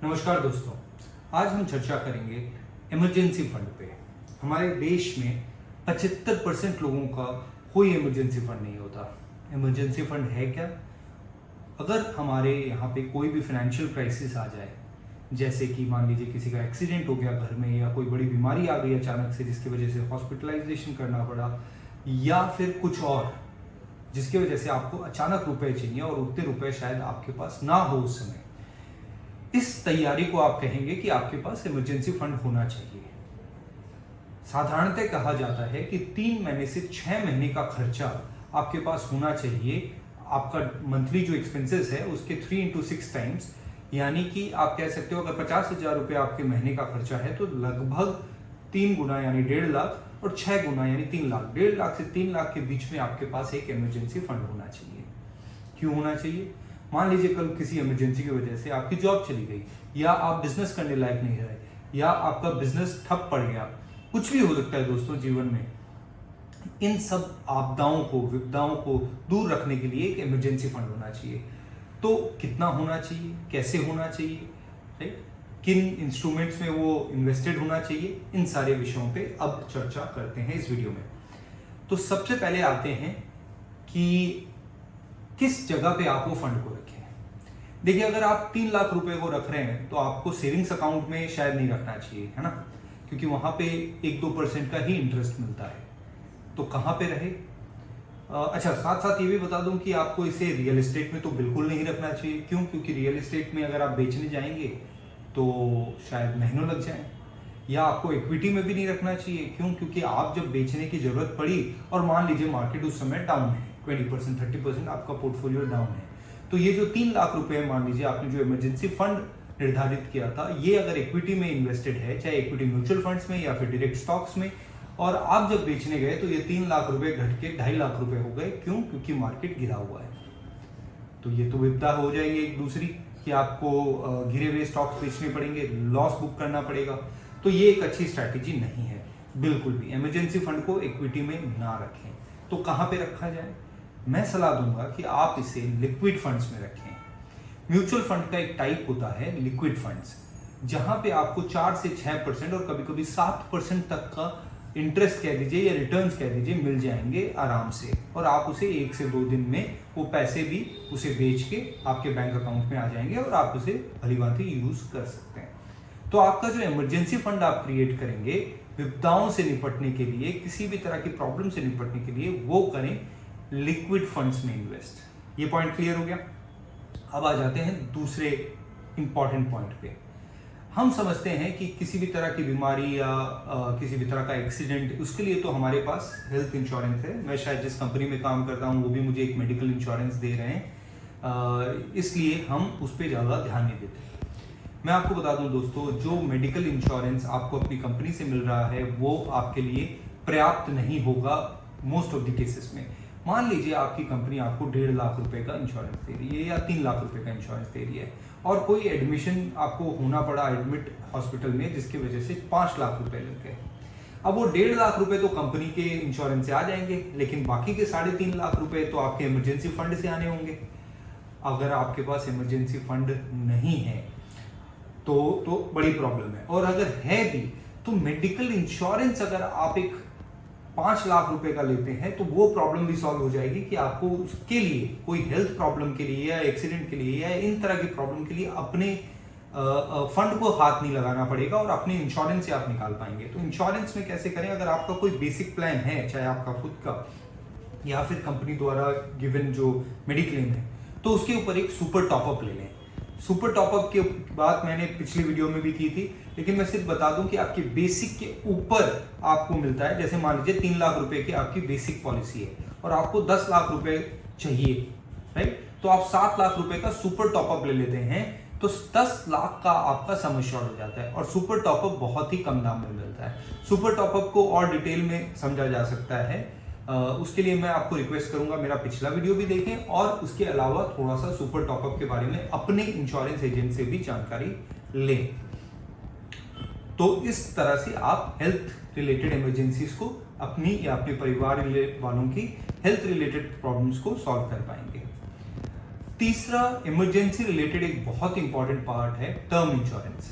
नमस्कार दोस्तों, आज हम चर्चा करेंगे इमरजेंसी फंड पे। हमारे देश में 75% लोगों का कोई इमरजेंसी फंड नहीं होता। इमरजेंसी फंड है क्या? अगर हमारे यहाँ पे कोई भी फाइनेंशियल क्राइसिस आ जाए, जैसे कि मान लीजिए किसी का एक्सीडेंट हो गया घर में, या कोई बड़ी बीमारी आ गई अचानक से जिसकी वजह से हॉस्पिटलाइजेशन करना पड़ा, या फिर कुछ और जिसकी वजह से आपको अचानक रुपए चाहिए और उतने रुपए शायद आपके पास ना हो उस समय, इस तैयारी को आप कहेंगे कि आपके पास इमरजेंसी फंड होना चाहिए। साधारणतः कहा जाता है कि 3 महीने से 6 महीने का खर्चा आपके पास होना चाहिए। आपका मंथली जो एक्सपेंसेस है उसके 3 into 6 टाइम्स, यानी कि आप कह सकते हो अगर 50,000 रुपये आपके महीने का खर्चा है तो लगभग 3 गुना यानी 1.5 लाख, और 6 गुना यानी 3 लाख, 1.5 लाख से 3 लाख के बीच में आपके पास एक इमरजेंसी फंड होना चाहिए। क्यों होना चाहिए? मान लीजिए कल किसी इमरजेंसी की वजह से आपकी जॉब चली गई, या आप बिजनेस करने लायक नहीं रहे, या आपका बिजनेस ठप पड़ गया, कुछ भी हो सकता है दोस्तों जीवन में। इन सब आपदाओं को, विपदाओं को दूर रखने के लिए एक इमरजेंसी फंड होना चाहिए। तो कितना होना चाहिए, कैसे होना चाहिए, राइट, किन इंस्ट्रूमेंट्स में वो इन्वेस्टेड होना चाहिए, इन सारे विषयों पे अब चर्चा करते हैं इस वीडियो में। तो सबसे पहले आते हैं कि किस जगह पे आप वो फंड को रखें। देखिए, अगर आप 3 लाख रुपए को रख रहे हैं तो आपको सेविंग्स अकाउंट में शायद नहीं रखना चाहिए, है ना, क्योंकि वहां पे 1-2% का ही इंटरेस्ट मिलता है। तो कहां पे रहे? अच्छा, साथ साथ ये भी बता दूं कि आपको इसे रियल एस्टेट में तो बिल्कुल नहीं रखना चाहिए। क्यों? क्योंकि रियल एस्टेट में अगर आप बेचने जाएंगे तो शायद महीनों लग जाए। या आपको इक्विटी में भी नहीं रखना चाहिए। क्यों? क्योंकि आप जब बेचने की जरूरत पड़ी और मान लीजिए मार्केट उस समय डाउन है, 20% 30% आपका पोर्टफोलियो डाउन है, तो ये जो 3 लाख रुपए मान लीजिए आपने जो इमरजेंसी फंड निर्धारित किया था, ये अगर इक्विटी में इन्वेस्टेड है, चाहे इक्विटी म्यूचुअल फंड्स में या फिर डायरेक्ट स्टॉक्स में, और आप जब बेचने गए तो ये 3 लाख रुपए घट के 2.5 लाख रुपए हो गए। क्यों? क्योंकि मार्केट गिरा हुआ है। तो ये तो विपदा हो जाएगी एक दूसरी, कि आपको गिरे हुए स्टॉक्स बेचने पड़ेंगे, लॉस बुक करना पड़ेगा। तो ये एक अच्छी स्ट्रैटेजी नहीं है बिल्कुल भी। इमरजेंसी फंड को इक्विटी में ना रखें। तो कहां पे रखा जाए? मैं सलाह दूंगा कि आप इसे लिक्विड फंड्स में रखें। म्यूचुअल फंड का एक टाइप होता है लिक्विड फंड्स, जहां पे आपको 4 से 6% और कभी कभी 7% तक का इंटरेस्ट कह दीजिए या रिटर्न्स कह दीजिए मिल जाएंगे आराम से, और आप उसे 1 से 2 दिन में वो पैसे भी उसे बेच के आपके बैंक अकाउंट में आ जाएंगे और आप उसे भलीभांति यूज कर सकते हैं। तो आपका जो इमरजेंसी फंड आप क्रिएट करेंगे विपदाओं से निपटने के लिए, किसी भी तरह की प्रॉब्लम से निपटने के लिए, वो करें लिक्विड फंड्स में इन्वेस्ट। ये पॉइंट क्लियर हो गया। अब आ जाते हैं दूसरे इंपॉर्टेंट पॉइंट पे। हम समझते हैं कि किसी भी तरह की बीमारी या किसी भी तरह का एक्सीडेंट, उसके लिए तो हमारे पास हेल्थ इंश्योरेंस है। मैं शायद जिस कंपनी में काम करता हूँ वो भी मुझे एक मेडिकल इंश्योरेंस दे रहे हैं, इसलिए हम उस पर ज़्यादा ध्यान नहीं देते। मैं आपको बता दूं दोस्तों, जो मेडिकल इंश्योरेंस आपको अपनी कंपनी से मिल रहा है वो आपके लिए पर्याप्त नहीं होगा मोस्ट ऑफ द केसेस में। मान लीजिए आपकी कंपनी आपको 1.5 लाख रुपए का इंश्योरेंस दे रही है या 3 लाख रुपए का इंश्योरेंस दे रही है, और कोई एडमिशन आपको होना पड़ा एडमिट हॉस्पिटल में जिसकी वजह से 5 लाख रुपए लग गए। अब वो 1.5 लाख रुपए तो कंपनी के इंश्योरेंस से आ जाएंगे, लेकिन बाकी के 3.5 लाख रुपए तो आपके इमरजेंसी फंड से आने होंगे। अगर आपके पास इमरजेंसी फंड नहीं है तो बड़ी प्रॉब्लम है। और अगर है भी तो मेडिकल इंश्योरेंस अगर आप एक 5 लाख रुपए का लेते हैं तो वो प्रॉब्लम भी सॉल्व हो जाएगी कि आपको उसके लिए कोई हेल्थ प्रॉब्लम के लिए या एक्सीडेंट के लिए या इन तरह की प्रॉब्लम के लिए अपने फंड को हाथ नहीं लगाना पड़ेगा और अपने इंश्योरेंस से आप निकाल पाएंगे। तो इंश्योरेंस में कैसे करें? अगर आपका कोई बेसिक प्लान है, चाहे आपका खुद का या फिर कंपनी द्वारा गिवन जो मेडिक्लेम है, तो उसके ऊपर एक सुपर टॉपअप ले लें। सुपर टॉपअप की बात मैंने पिछली वीडियो में भी की थी, लेकिन मैं सिर्फ बता दूं कि आपके बेसिक के ऊपर आपको मिलता है। जैसे मान लीजिए 3 लाख रुपए की आपकी बेसिक पॉलिसी है और आपको 10 लाख रुपए चाहिए, राइट, तो आप 7 लाख रुपए का सुपर टॉपअप ले लेते हैं, तो 10 लाख का आपका सम एश्योर्ड हो जाता है। और सुपर टॉपअप बहुत ही कम दाम में मिलता है। सुपर टॉपअप को और डिटेल में समझा जा सकता है, उसके लिए मैं आपको रिक्वेस्ट करूंगा मेरा पिछला वीडियो भी देखें, और उसके अलावा थोड़ा सा सुपर टॉपअप के बारे में अपने इंश्योरेंस एजेंट से भी जानकारी लें। तो इस तरह से आप हेल्थ रिलेटेड इमरजेंसीज को अपनी या अपने परिवार वालों की हेल्थ रिलेटेड प्रॉब्लम्स को सॉल्व कर पाएंगे। तीसरा इमरजेंसी रिलेटेड एक बहुत इंपॉर्टेंट पार्ट है टर्म इंश्योरेंस।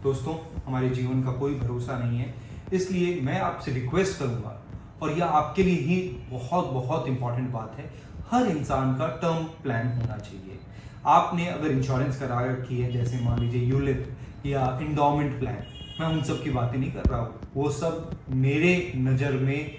दोस्तों, हमारे जीवन का कोई भरोसा नहीं है, इसलिए मैं आपसे रिक्वेस्ट करूंगा, और यह आपके लिए ही बहुत बहुत इंपॉर्टेंट बात है, हर इंसान का टर्म प्लान होना चाहिए। आपने अगर इंश्योरेंस करा रखी है, जैसे मान लीजिए यूलिप या इंडोमेंट प्लान, मैं उन सब की बातें नहीं कर रहा हूँ, वो सब मेरे नज़र में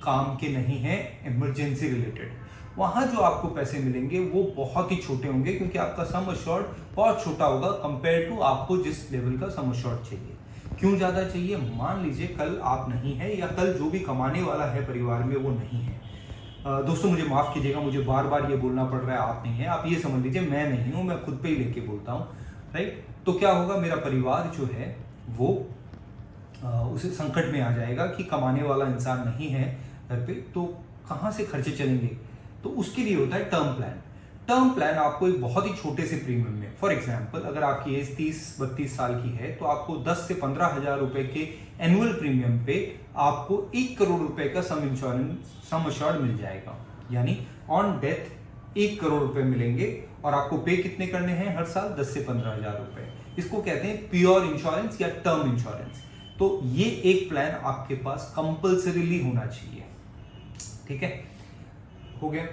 काम के नहीं है इमरजेंसी रिलेटेड। वहाँ जो आपको पैसे मिलेंगे वो बहुत ही छोटे होंगे, क्योंकि आपका सम अश्योर्ड बहुत छोटा होगा कंपेयर टू आपको जिस लेवल का सम अश्योर्ड चाहिए। क्यों ज़्यादा चाहिए? मान लीजिए कल आप नहीं है, या कल जो भी कमाने वाला है परिवार में वो नहीं है। दोस्तों, मुझे माफ़ कीजिएगा, मुझे बार बार ये बोलना पड़ रहा है आप नहीं है, आप ये समझ लीजिए मैं नहीं हूँ, मैं खुद पे ही लेके बोलता हूँ, राइट। तो क्या होगा, मेरा परिवार जो है वो उसे संकट में आ जाएगा कि कमाने वाला इंसान नहीं है घर पे, तो कहाँ से खर्चे चलेंगे? तो उसके लिए होता है टर्म प्लान। टर्म प्लान आपको एक बहुत ही छोटे से प्रीमियम में, फॉर एग्जांपल अगर आपकी एज 30-32 साल की है, तो आपको 10 से 15 हजार रुपए के एनुअल प्रीमियम पे आपको 1 करोड़ रुपए का सम अश्योर्ड मिल जाएगा। यानी ऑन डेथ 1 करोड़ रुपए मिलेंगे, और आपको पे कितने करने हैं हर साल? 10 से 15 हजार रुपए। इसको कहते हैं प्योर इंश्योरेंस या टर्म इंश्योरेंस। तो ये एक प्लान आपके पास कंपल्सरीली होना चाहिए, ठीक है, हो गया।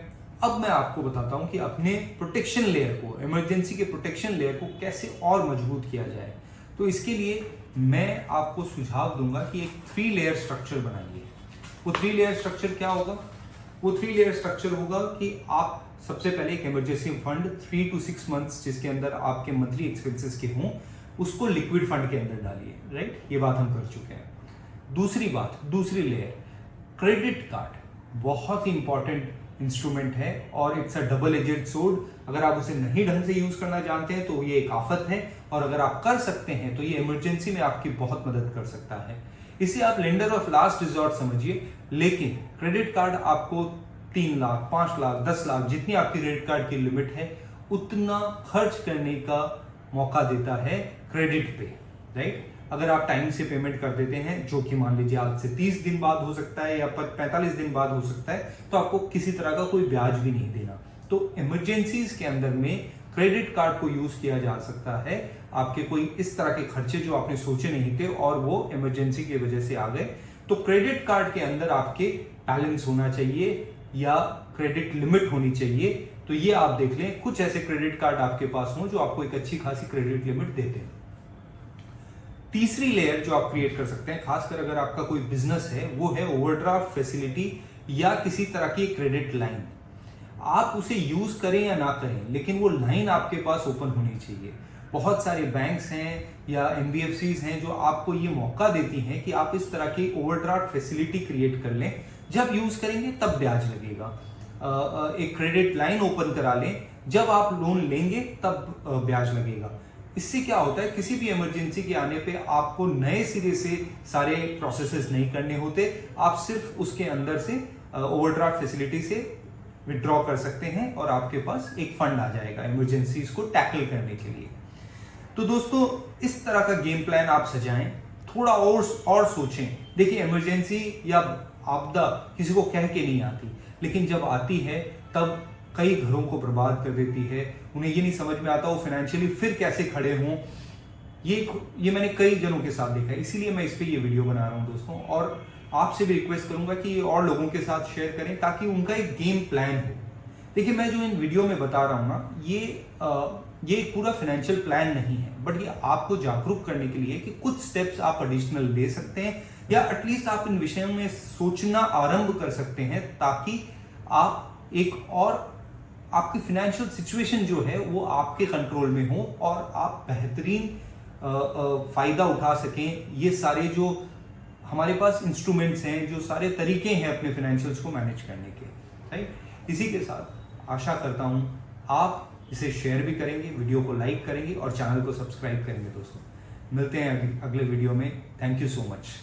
अब मैं आपको बताता हूं कि अपने प्रोटेक्शन लेयर को, इमरजेंसी के प्रोटेक्शन लेयर को कैसे और मजबूत किया जाए। तो इसके लिए मैं आपको सुझाव दूंगा कि एक 3 लेयर स्ट्रक्चर बनाइए। वो 3 लेयर स्ट्रक्चर क्या होगा? वो 3 लेयर स्ट्रक्चर होगा कि आप सबसे पहले एक इमरजेंसी फंड 3 to 6 मंथ्स जिसके अंदर आपके मंथली एक्सपेंसेस के हों, उसको लिक्विड फंड के अंदर डालिए, राइट। ये बात हम कर चुके हैं। दूसरी लेयर, क्रेडिट कार्ड बहुत ही इंपॉर्टेंट इंस्ट्रूमेंट है, और it's a double aged sword. अगर आप उसे नहीं ढंग से यूज करना जानते हैं तो ये एक आफत है, और अगर आप कर सकते हैं तो ये इमरजेंसी में आपकी बहुत मदद कर सकता है। इसे आप लेंडर ऑफ लास्ट रिजॉर्ट समझिए, लेकिन क्रेडिट कार्ड आपको 3 लाख, 5 लाख, 10 लाख, जितनी आपकी क्रेडिट कार्ड की लिमिट है उतना खर्च करने का मौका देता है क्रेडिट पे, राइट। अगर आप टाइम से पेमेंट कर देते हैं, जो कि मान लीजिए आज से 30 दिन बाद हो सकता है या 45 दिन बाद हो सकता है, तो आपको किसी तरह का कोई ब्याज भी नहीं देना। तो इमरजेंसीज के अंदर में क्रेडिट कार्ड को यूज किया जा सकता है। आपके कोई इस तरह के खर्चे जो आपने सोचे नहीं थे और वो इमरजेंसी की वजह से आ गए, तो क्रेडिट कार्ड के अंदर आपके बैलेंस होना चाहिए या क्रेडिट लिमिट होनी चाहिए। तो ये आप देख लें, कुछ ऐसे क्रेडिट कार्ड आपके पास हो जो आपको एक अच्छी खासी क्रेडिट लिमिट देते हैं। तीसरी लेयर जो आप क्रिएट कर सकते हैं, खासकर अगर आपका कोई बिजनेस है, वो है ओवरड्राफ्ट फैसिलिटी या किसी तरह की क्रेडिट लाइन। आप उसे यूज करें या ना करें, लेकिन वो लाइन आपके पास ओपन होनी चाहिए। बहुत सारे बैंक्स हैं या एनबीएफसीज हैं जो आपको ये मौका देती हैं कि आप इस तरह की ओवरड्राफ्ट फैसिलिटी क्रिएट कर लें। जब यूज करेंगे तब ब्याज लगेगा। एक क्रेडिट लाइन ओपन करा लें, जब आप लोन लेंगे तब ब्याज लगेगा। इससे क्या होता है, किसी भी इमरजेंसी के आने पे आपको नए सिरे से सारे प्रोसेसेस नहीं करने होते, आप सिर्फ उसके अंदर से ओवरड्राफ्ट फैसिलिटी से विड्रॉ कर सकते हैं और आपके पास एक फंड आ जाएगा इमरजेंसीज को टैकल करने के लिए। तो दोस्तों, इस तरह का गेम प्लान आप सजाएं, थोड़ा और सोचें। देखिए, इमरजेंसी या आपदा किसी को कह के नहीं आती, लेकिन जब आती है तब कई घरों को बर्बाद कर देती है। उन्हें ये नहीं समझ में आता वो फाइनेंशियली फिर कैसे खड़े हों। ये मैंने कई जनों के साथ देखा है, इसीलिए मैं इस पे ये वीडियो बना रहा हूं दोस्तों। और आपसे भी रिक्वेस्ट करूंगा कि ये और लोगों के साथ शेयर करें ताकि उनका एक गेम प्लान हो। देखिए, मैं जो इन वीडियो में बता रहा हूं ना, ये एक पूरा फाइनेंशियल प्लान नहीं है, बट ये आपको जागरूक करने के लिए कि कुछ स्टेप्स आप एडिशनल ले सकते हैं, या एटलीस्ट आप इन विषयों में सोचना आरंभ कर सकते हैं, ताकि आप एक और आपकी फाइनेंशियल सिचुएशन जो है वो आपके कंट्रोल में हो और आप बेहतरीन फायदा उठा सकें। ये सारे जो हमारे पास इंस्ट्रूमेंट्स हैं, जो सारे तरीके हैं अपने फाइनेंशियल्स को मैनेज करने के, राइट। इसी के साथ आशा करता हूं आप इसे शेयर भी करेंगे, वीडियो को लाइक करेंगे और चैनल को सब्सक्राइब करेंगे। दोस्तों, मिलते हैं अगले वीडियो में। Thank you so much.